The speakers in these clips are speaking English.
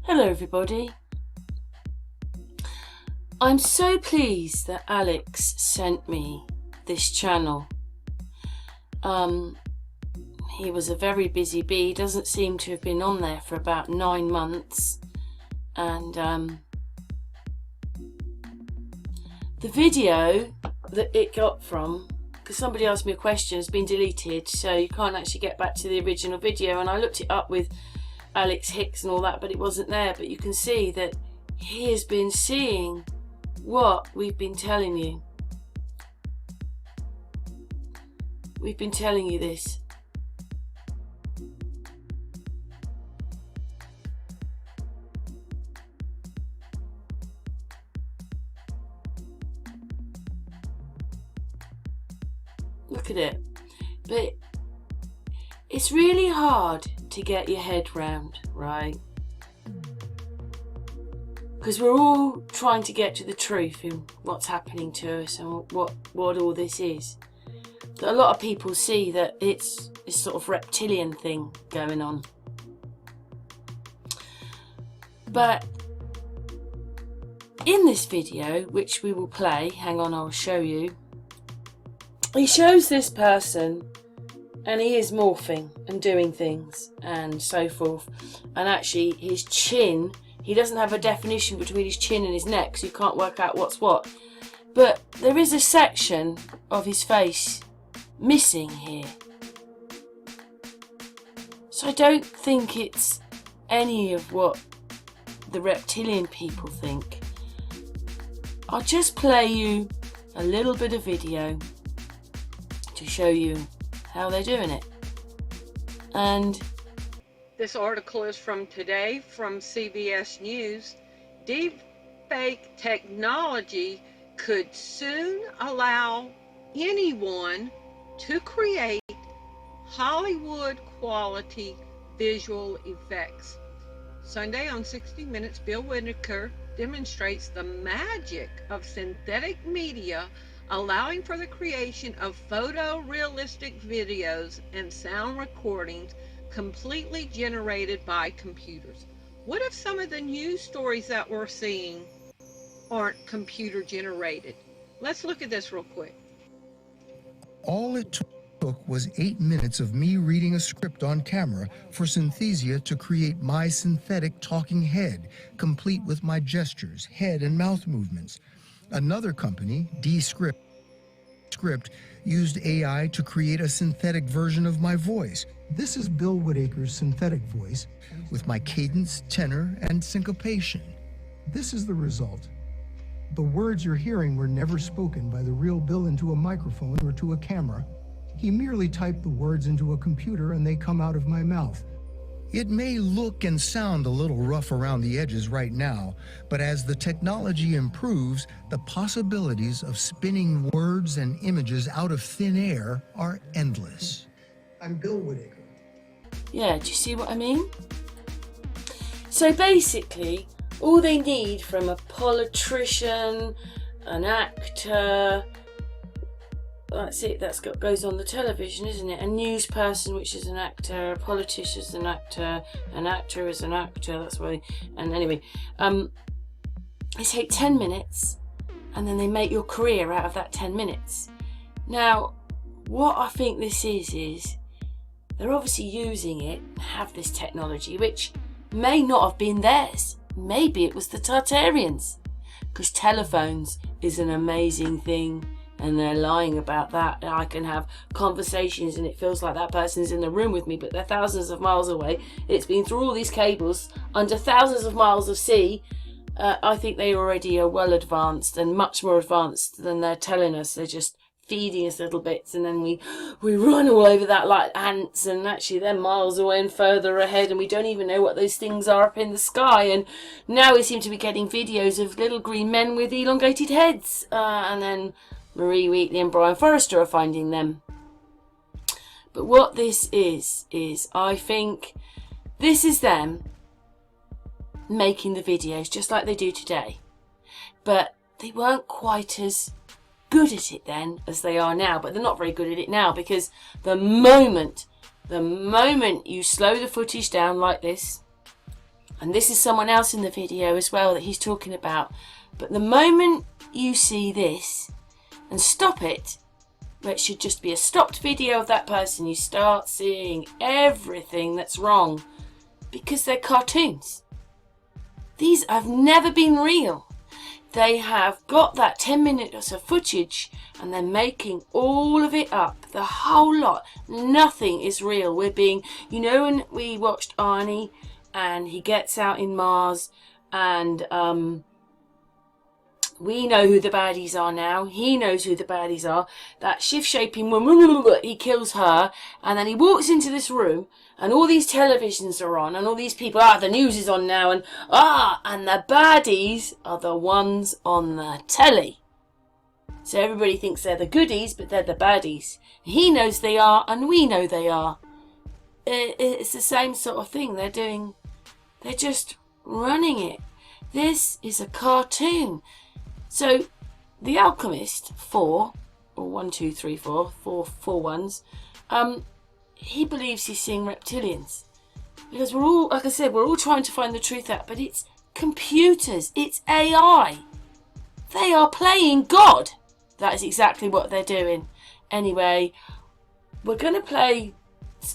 Hello everybody. I'm so pleased that Alex sent me this channel. He was a very busy bee, doesn't seem to have been on there for about 9 months, and the video that it got from, because somebody asked me a question, has been deleted, so you can't actually get back to the original video, and I looked it up with Alex Hicks and all that, but it wasn't there. But you can see that he has been seeing what we've been telling you. We've been telling you this. Look at it. But it's really hard to get your head round, right? Because we're all trying to get to the truth in what's happening to us and what all this is. But a lot of people see that it's this sort of reptilian thing going on. But in this video, which we will play, hang on, I'll show you, he shows this person and he is morphing and doing things and so forth. And actually his chin, he doesn't have a definition between his chin and his neck, so you can't work out what's what. But there is a section of his face missing here. So I don't think it's any of what the reptilian people think. I'll just play you a little bit of video to show you how they're doing it. And this article is from today from CBS News. Deepfake technology could soon allow anyone to create Hollywood quality visual effects. Sunday on 60 Minutes, Bill Whitaker demonstrates the magic of synthetic media, allowing for the creation of photorealistic videos and sound recordings completely generated by computers. What if some of the news stories that we're seeing aren't computer generated? Let's look at this real quick. All it took was 8 minutes of me reading a script on camera for Synthesia to create my synthetic talking head, complete with my gestures, head and mouth movements. Another company, Descript, used AI to create a synthetic version of my voice. This is Bill Whitaker's synthetic voice with my cadence, tenor, and syncopation. This is the result. The words you're hearing were never spoken by the real Bill into a microphone or to a camera. He merely typed the words into a computer and they come out of my mouth. It may look and sound a little rough around the edges right now, but as the technology improves, the possibilities of spinning words and images out of thin air are endless. I'm Bill Whitaker. yeah, do you see what I mean? So basically, all they need from a politician, an actor, that's it, goes on the television, isn't it? A news person, which is an actor, a politician is an actor is an actor, that's why. And anyway, they take 10 minutes and then they make your career out of that 10 minutes. Now, what I think this is they're obviously using it, have this technology, which may not have been theirs. Maybe it was the Tartarians, because telephones is an amazing thing. And they're lying about that. I can have conversations and it feels like that person's in the room with me, but they're thousands of miles away. It's been through all these cables under thousands of miles of sea. I think they already are well advanced and much more advanced than they're telling us. They're just feeding us little bits, and then we run all over that like ants, and actually they're miles away and further ahead, and we don't even know what those things are up in the sky. And now we seem to be getting videos of little green men with elongated heads, and then Marie Wheatley and Brian Forrester are finding them. But what this is I think this is them making the videos just like they do today. But they weren't quite as good at it then as they are now. But they're not very good at it now, because the moment you slow the footage down like this, And this is someone else in the video as well that he's talking about. But the moment you see this and stop it, where it should just be a stopped video of that person, you start seeing everything that's wrong because they're cartoons. These have never been real. They have got that 10 minutes of footage and they're making all of it up, the whole lot. Nothing is real. We're being, you know, when we watched Arnie and he gets out in Mars and we know who the baddies are now. He knows who the baddies are. That shift-shaping woman, he kills her, and then he walks into this room, and all these televisions are on, and all these people, the news is on now, and the baddies are the ones on the telly. So everybody thinks they're the goodies, but they're the baddies. He knows they are, and we know they are. It's the same sort of thing they're doing. They're just running it. This is a cartoon. So, The Alchemist, 4 ones, he believes he's seeing reptilians. Because we're all, like I said, we're all trying to find the truth out, but it's computers, it's AI. They are playing God. That is exactly what they're doing. Anyway, we're going to play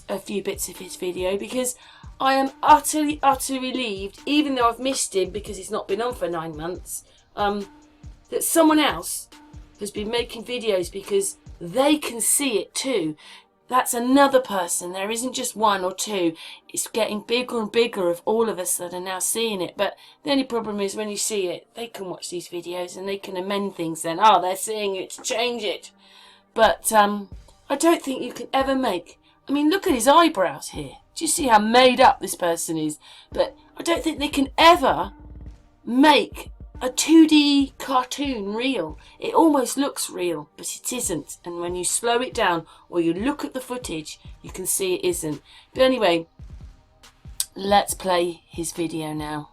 a few bits of his video because I am utterly relieved, even though I've missed him because he's not been on for 9 months, that someone else has been making videos because they can see it too. That's another person. There isn't just one or two. It's getting bigger and bigger of all of us that are now seeing it. But the only problem is when you see it, they can watch these videos and they can amend things then. They're seeing it, change it. But I don't think you can ever make... I mean, look at his eyebrows here. Do you see how made up this person is? But I don't think they can ever make a 2D cartoon real. It almost looks real, but it isn't. And when you slow it down or you look at the footage, you can see it isn't. But anyway, let's play his video now.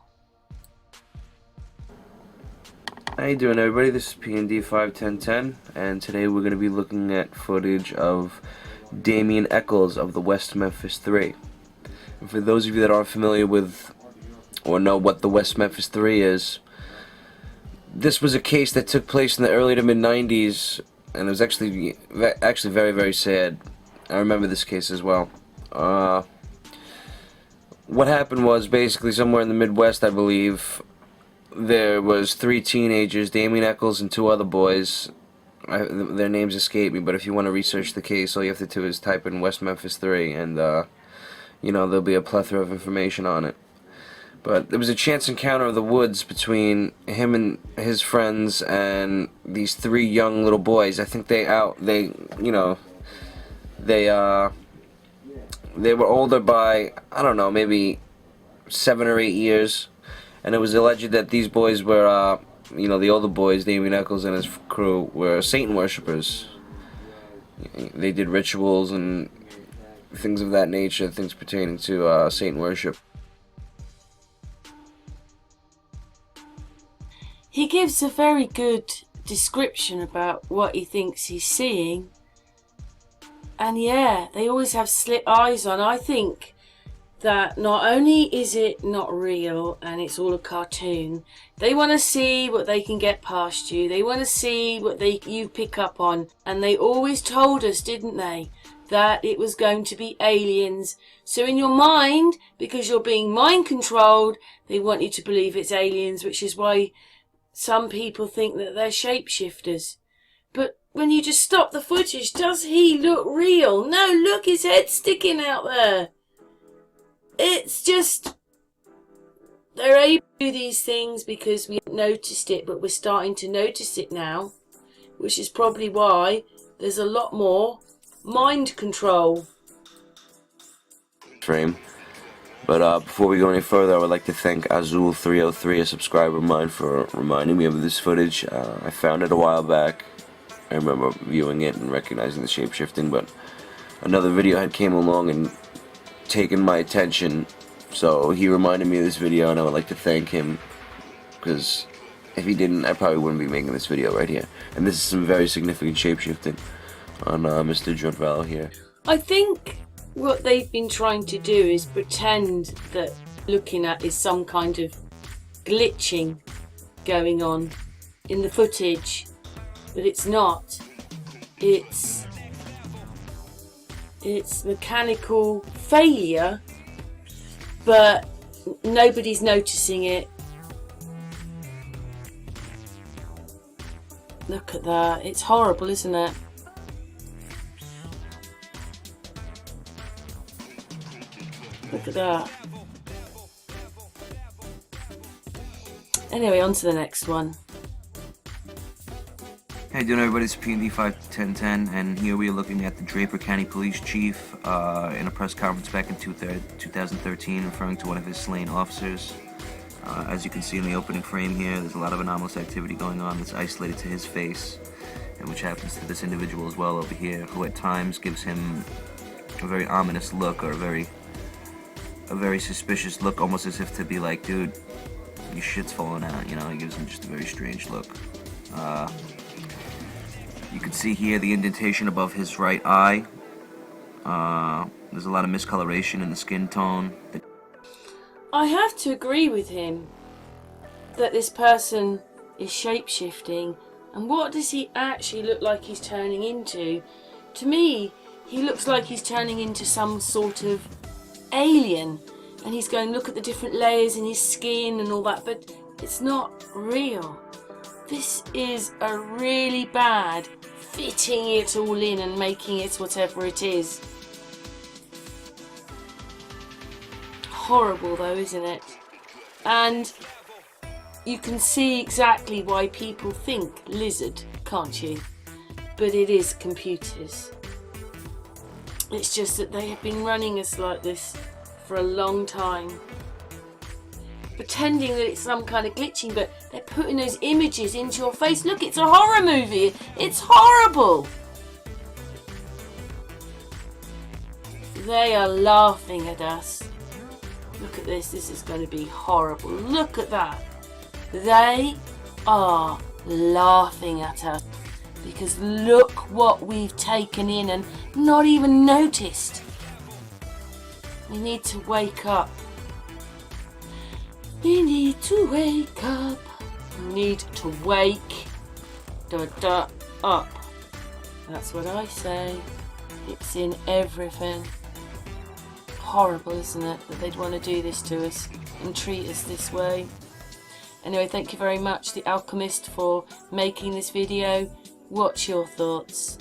How you doing, everybody? This is PND51010, and today we're going to be looking at footage of Damien Echols of the West Memphis 3. And for those of you that aren't familiar with or know what the West Memphis 3 is, this was a case that took place in the early to mid-90s, and it was actually very, very sad. I remember this case as well. What happened was, basically, somewhere in the Midwest, I believe, there was 3 teenagers, Damien Echols and 2 other boys. Their names escape me, but if you want to research the case, all you have to do is type in West Memphis 3, and, you know, there'll be a plethora of information on it. But there was a chance encounter of the woods between him and his friends and these 3 young little boys. I think they were older by, I don't know, maybe 7 or 8 years. And it was alleged that these boys were, you know, the older boys, Damien Echols and his crew, were Satan worshippers. They did rituals and things of that nature, things pertaining to Satan worship. He gives a very good description about what he thinks he's seeing. And yeah, they always have slit eyes on. I think that not only is it not real and it's all a cartoon, they want to see what they can get past you. They want to see what you pick up on. And they always told us, didn't they, that it was going to be aliens. So in your mind, because you're being mind controlled, they want you to believe it's aliens, which is why some people think that they're shapeshifters. But when you just stop the footage, does he look real? No, look, his head's sticking out there. It's just, they're able to do these things because we haven't noticed it, but we're starting to notice it now, which is probably why there's a lot more mind control. Frame. But before we go any further, I would like to thank Azul303, a subscriber of mine, for reminding me of this footage. I found it a while back. I remember viewing it and recognizing the shapeshifting, but another video had came along and taken my attention, so he reminded me of this video, and I would like to thank him, because if he didn't, I probably wouldn't be making this video right here. And this is some very significant shapeshifting on Mr. Junvallo here. I think what they've been trying to do is pretend that looking at is some kind of glitching going on in the footage, but it's not. It's mechanical failure, but nobody's noticing it. Look at that. It's horrible, isn't it? Look at that. Anyway, on to the next one. How you doing, everybody? It's PND 51010, and here we are looking at the Draper County Police Chief in a press conference back in 2013, referring to one of his slain officers. As you can see in the opening frame here, there's a lot of anomalous activity going on that's isolated to his face, and which happens to this individual as well over here, who at times gives him a very ominous look, or a very suspicious look, almost as if to be like, dude, your shit's falling out, you know. He gives him just a very strange look. You can see here the indentation above his right eye. There's a lot of miscoloration in the skin tone. I have to agree with him that this person is shape-shifting. And what does he actually look like he's turning into? To me, he looks like he's turning into some sort of alien. And he's going, look at the different layers in his skin and all that, but it's not real. This is a really bad fitting it all in and making it whatever it is. Horrible though, isn't it? And you can see exactly why people think lizard, can't you? But it is computers. It's just that they have been running us like this for a long time, pretending that it's some kind of glitching, but they're putting those images into your face. Look, it's a horror movie. It's horrible. They are laughing at us. Look at this. This is going to be horrible. Look at that. They are laughing at us because look what we've taken in and not even noticed. We need to wake up. We need to wake up. We need to wake up. That's what I say. It's in everything. Horrible, isn't it, that they'd want to do this to us and treat us this way. Anyway, thank you very much, The Alchemist, for making this video. What's your thoughts?